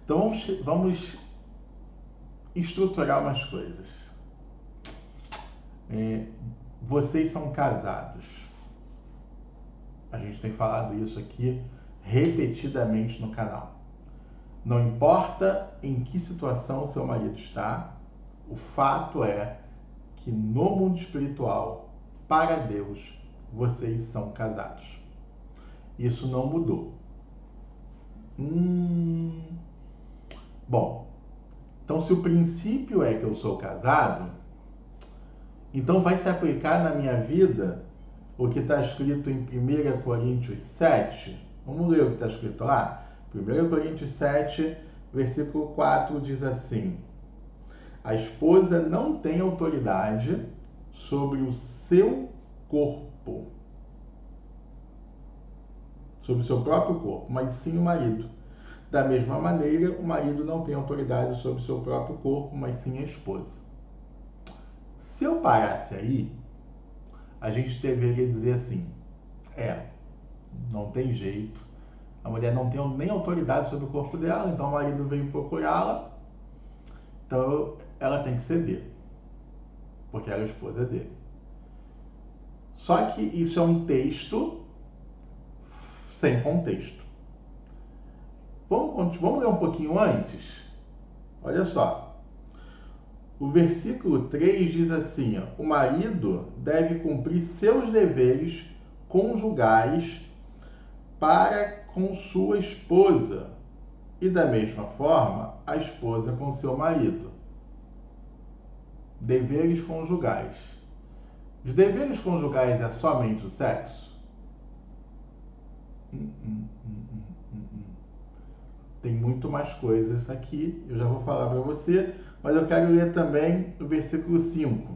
Então vamos estruturar umas coisas. Vocês são casados. A gente tem falado isso aqui repetidamente no canal. Não importa em que situação o seu marido está, o fato é que no mundo espiritual, para Deus, vocês são casados. Isso não mudou. Bom, então se o princípio é que eu sou casado, então vai se aplicar na minha vida o que está escrito em 1 Coríntios 7. Vamos ler o que está escrito lá? 1 Coríntios 7, versículo 4 diz assim: a esposa não tem autoridade sobre o seu corpo, sobre o seu próprio corpo, mas sim o marido. Da mesma maneira, o marido não tem autoridade sobre o seu próprio corpo, mas sim a esposa. Se eu parasse aí, a gente deveria dizer assim: não tem jeito, a mulher não tem nem autoridade sobre o corpo dela, então o marido veio procurá-la, então ela tem que ceder, porque ela é a esposa dele. Só que isso é um texto sem contexto. Vamos ler um pouquinho antes? Olha só. O versículo 3 diz assim: o marido deve cumprir seus deveres conjugais para com sua esposa e, da mesma forma, a esposa com seu marido. Deveres conjugais. Os deveres conjugais é somente o sexo? Tem muito mais coisas aqui, eu já vou falar para você, mas eu quero ler também o versículo 5.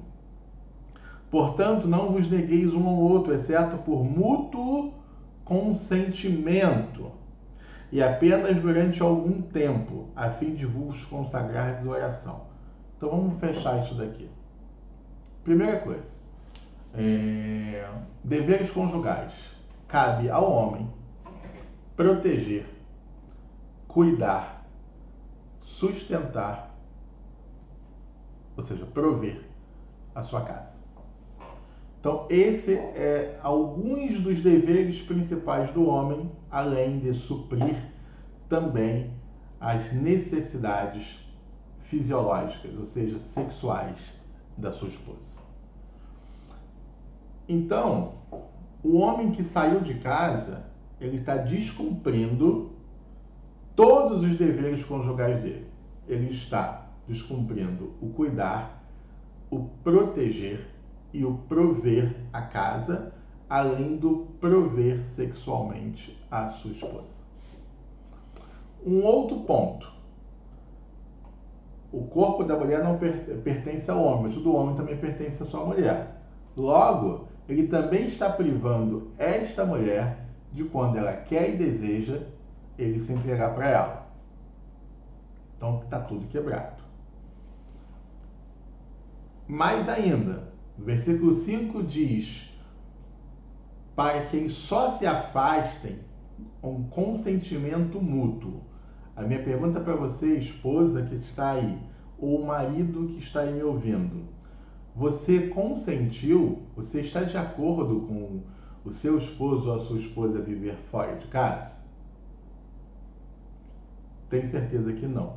Portanto, não vos negueis um ao outro, exceto por mútuo consentimento, e apenas durante algum tempo, a fim de vos consagrar de oração. Então vamos fechar isso daqui. Primeira coisa, deveres conjugais. Cabe ao homem proteger, cuidar, sustentar, ou seja, prover a sua casa. Então, esse é alguns dos deveres principais do homem, além de suprir também as necessidades fisiológicas, ou seja, sexuais da sua esposa. Então, o homem que saiu de casa, ele está descumprindo todos os deveres conjugais dele. Ele está descumprindo o cuidar, o proteger e o prover a casa, além do prover sexualmente a sua esposa. Um outro ponto: o corpo da mulher não pertence ao homem, mas o do homem também pertence à sua mulher. Logo, ele também está privando esta mulher de, quando ela quer e deseja, ele se entregar para ela. Então está tudo quebrado. Mais ainda, o versículo 5 diz: para que eles só se afastem com consentimento mútuo. A minha pergunta para você, esposa que está aí, ou marido que está aí me ouvindo: você consentiu? Você está de acordo com o seu esposo ou a sua esposa viver fora de casa? Tenho certeza que não.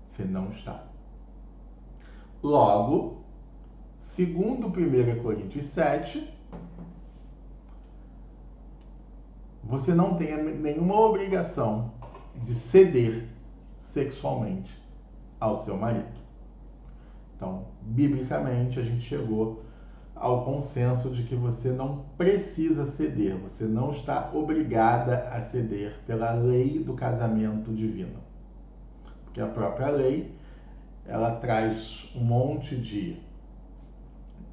Você não está. Logo, segundo 1 Coríntios 7, você não tem nenhuma obrigação de ceder sexualmente ao seu marido. Então, biblicamente, a gente chegou ao consenso de que você não precisa ceder, você não está obrigada a ceder pela lei do casamento divino. Porque a própria lei, ela traz um monte de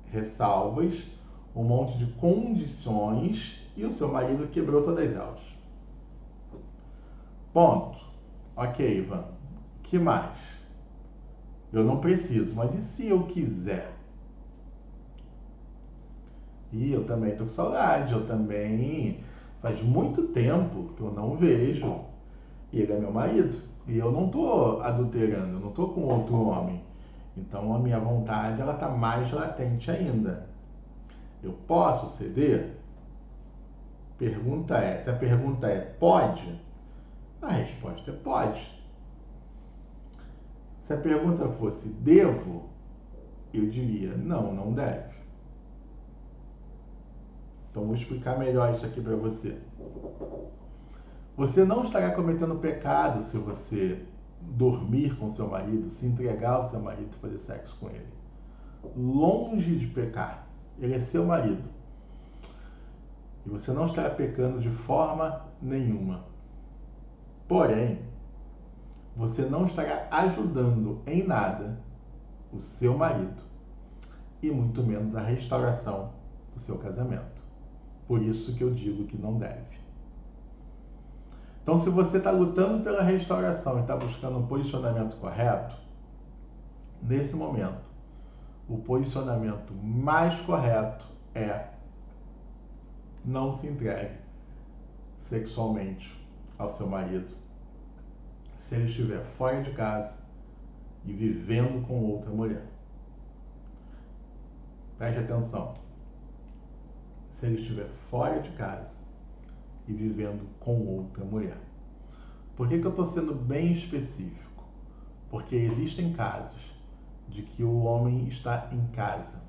ressalvas, um monte de condições, e o seu marido quebrou todas elas. Ponto. Ok, Ivan. Que mais? Eu não preciso, mas e se eu quiser? E eu também estou com saudade, eu também... Faz muito tempo que eu não vejo. e ele é meu marido. E eu não estou adulterando, eu não estou com outro homem. Então a minha vontade ela está mais latente ainda. Eu posso ceder? Se a pergunta é pode, a resposta é pode. Se a pergunta fosse devo, eu diria não, não deve. Então vou explicar melhor isso aqui para você. Você não estará cometendo pecado se você dormir com seu marido, se entregar ao seu marido e fazer sexo com ele. Longe de pecar. Ele é seu marido. E você não estará pecando de forma nenhuma. Porém, você não estará ajudando em nada o seu marido e muito menos a restauração do seu casamento. Por isso que eu digo que não deve. Então, se você está lutando pela restauração e está buscando um posicionamento correto, nesse momento, o posicionamento mais correto é não se entregue sexualmente ao seu marido se ele estiver fora de casa e vivendo com outra mulher. Preste atenção. Se ele estiver fora de casa e vivendo com outra mulher. Por que eu estou sendo bem específico? Porque existem casos de que o homem está em casa.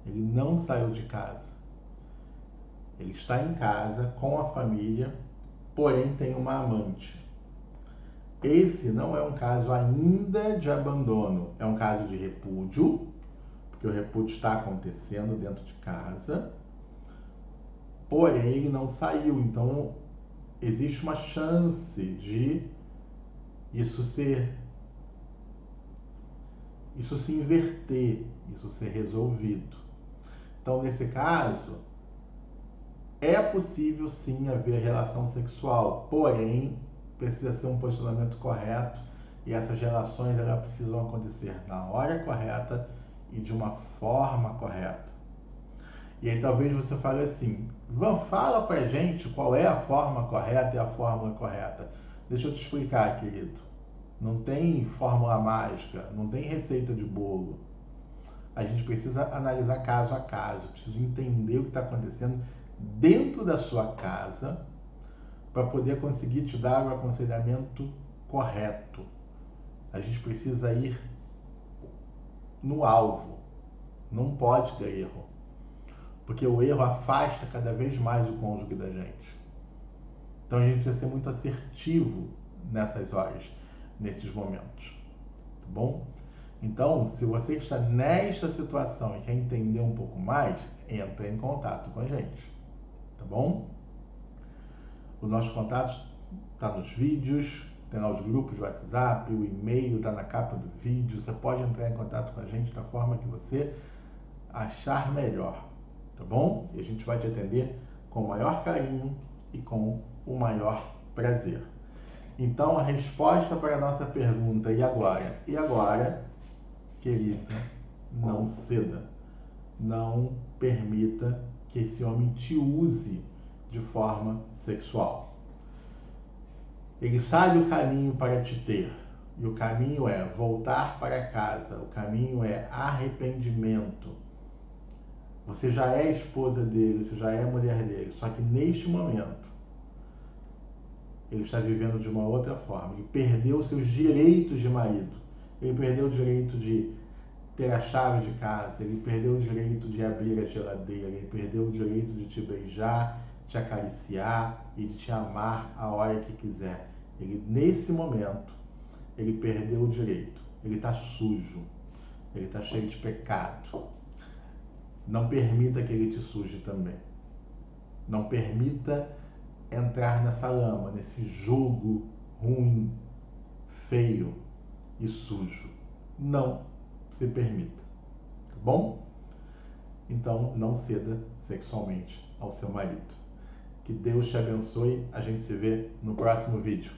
Ele não saiu de casa. Ele está em casa com a família, porém tem uma amante. Esse não é um caso ainda de abandono, é um caso de repúdio, porque o repúdio está acontecendo dentro de casa, porém ele não saiu, então existe uma chance de isso se inverter, isso ser resolvido. Então, nesse caso, é possível sim haver relação sexual, porém precisa ser um posicionamento correto e essas relações elas precisam acontecer na hora correta e de uma forma correta. E aí talvez você fale assim, fala pra gente qual é a forma correta e a fórmula correta. Deixa eu te explicar, querido. Não tem fórmula mágica, não tem receita de bolo. A gente precisa analisar caso a caso, precisa entender o que está acontecendo dentro da sua casa para poder conseguir te dar o aconselhamento correto. A gente precisa ir no alvo. Não pode ter erro. Porque o erro afasta cada vez mais o cônjuge da gente. Então a gente precisa ser muito assertivo nessas horas, nesses momentos. Tá bom? Então, se você está nesta situação e quer entender um pouco mais, entra em contato com a gente. Tá bom? Os nossos contatos estão nos vídeos, tem lá os grupos de WhatsApp, o e-mail está na capa do vídeo. Você pode entrar em contato com a gente da forma que você achar melhor. Tá bom? E a gente vai te atender com o maior carinho e com o maior prazer. Então, a resposta para a nossa pergunta, e agora? E agora, querida, não ceda. Não permita que esse homem te use de forma sexual. Ele sabe o caminho para te ter. E o caminho é voltar para casa. O caminho é arrependimento. Você já é esposa dele, você já é mulher dele. Só que neste momento, ele está vivendo de uma outra forma. Ele perdeu seus direitos de marido. Ele perdeu o direito de ter a chave de casa. Ele perdeu o direito de abrir a geladeira. Ele perdeu o direito de te beijar, te acariciar e de te amar a hora que quiser. Ele, nesse momento, ele perdeu o direito. Ele está sujo. Ele está cheio de pecado. Não permita que ele te suje também. Não permita entrar nessa lama, nesse jogo ruim, feio e sujo. Não se permita. Tá bom? Então, não ceda sexualmente ao seu marido. Que Deus te abençoe. A gente se vê no próximo vídeo.